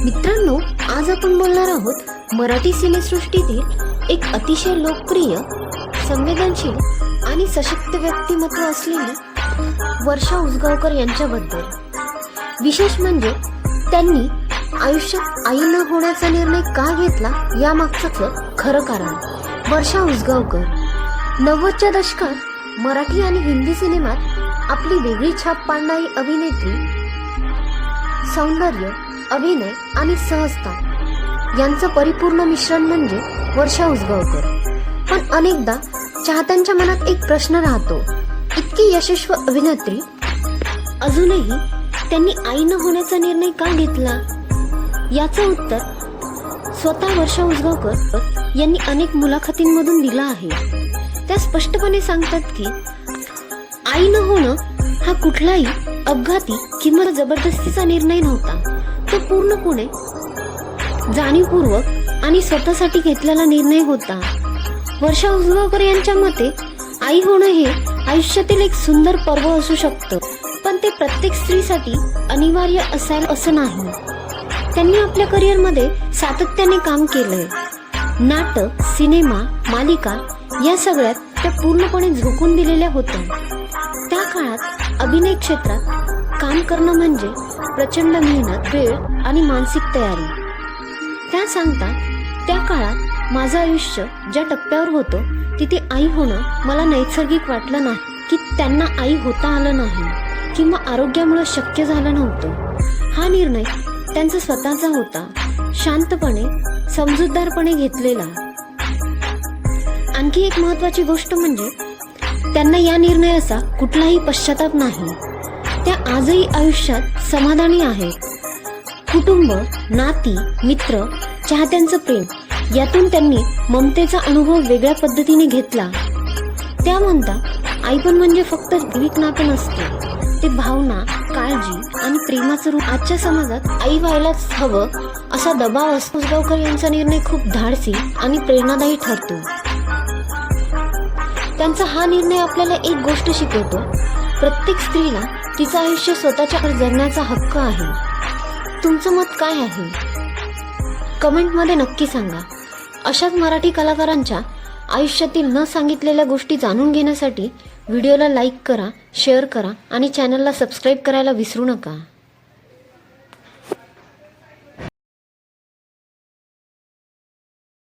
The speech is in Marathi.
मित्रांनो, आज आपण बोलणार आहोत मराठी सिनेसृष्टीतील एक अतिशय लोकप्रिय, संवेदनशील आणि सशक्त व्यक्तिमत्व असलेली वर्षा उसगावकर यांच्याबद्दल। विशेष म्हणजे त्यांनी आयुष्यात आई न होण्याचा निर्णय का घेतला यामागचं खरं कारण। वर्षा उसगावकर 90च्या दशकात मराठी आणि हिंदी सिनेमात आपली वेगळी छाप पाडणारी अभिनेत्री, सौंदर्य, अभिनय आणि सहजता यांचं परिपूर्ण मिश्रण म्हणजे वर्षा उसगावकर। पण अनेकदा चाहत्यांच्या मनात एक प्रश्न राहतो, इतकी यशस्वी अभिनेत्री अजूनही त्यांनी आई न होण्याचा निर्णय का घेतला? याचं उत्तर स्वतः वर्षा उसगावकर यांनी अनेक मुलाखतींमधून दिलं आहे। त्या स्पष्टपणे सांगतात की आई न होणं हा कुठलाही अपघाती किंवा जबरदस्तीचा निर्णय नव्हता, तो पूर्णपणे जाणीवपूर्वक आणि स्वतःसाठी घेतलेला निर्णय होता। वर्षा उसगावकर यांच्या मते आई होणं हे आयुष्यातील एक सुंदर पर्व असू शकतं, पण ते प्रत्येक स्त्रीसाठी अनिवार्य असायला असं नाही। त्यांनी आपल्या करिअरमध्ये सातत्याने काम केलंय। नाटक, सिनेमा, मालिका या सगळ्यात त्या पूर्णपणे झोकून दिलेल्या होत्या। त्या काळात अभिनय क्षेत्रात काम करणं म्हणजे प्रचंड मेहनत, वेळ आणि मानसिक तयारी। त्या सांगतात, त्या काळात माझं आयुष्य ज्या टप्प्यावर होतं तिथे आई होणं मला नैसर्गिक वाटलं नाही, की त्यांना आई होता आलं नाही किंवा आरोग्यामुळे शक्य झालं नव्हतं। हा निर्णय त्यांचा स्वतःचा होता, शांतपणे, समजूतदारपणे घेतलेला। आणखी एक महत्त्वाची गोष्ट म्हणजे त्यांना या निर्णयाचा कुठलाही पश्चाताप नाही। त्या आजही आयुष्यात समाधानी आहेत। कुटुंब, नाती, मित्र, चाहत्यांचं प्रेम यातून त्यांनी ममतेचा अनुभव वेगळ्या पद्धतीने घेतला। त्या म्हणतात, आईपण म्हणजे फक्त जैविक नातं नसते, ते भावना, काळजी आणि प्रेमाचं रूप। आजच्या समाजात आई व्हायलाच हवं असा दबाव असतो। उसगावकर यांचा निर्णय खूप धाडसी आणि प्रेरणादायी ठरतो। त्यांचा हा निर्णय आपल्याला एक गोष्ट शिकवतो, प्रत्येक स्त्रीला तिचं आयुष्य स्वतःच्या जगण्याचा हक्क आहे। तुमचं मत काय आहे? कमेंटमध्ये नक्की सांगा। अशाच मराठी कलाकारांच्या आयुष्यातील न सांगितलेल्या गोष्टी जाणून घेण्यासाठी व्हिडिओला लाईक करा, शेअर करा आणि चॅनलला सबस्क्राईब करायला विसरू नका।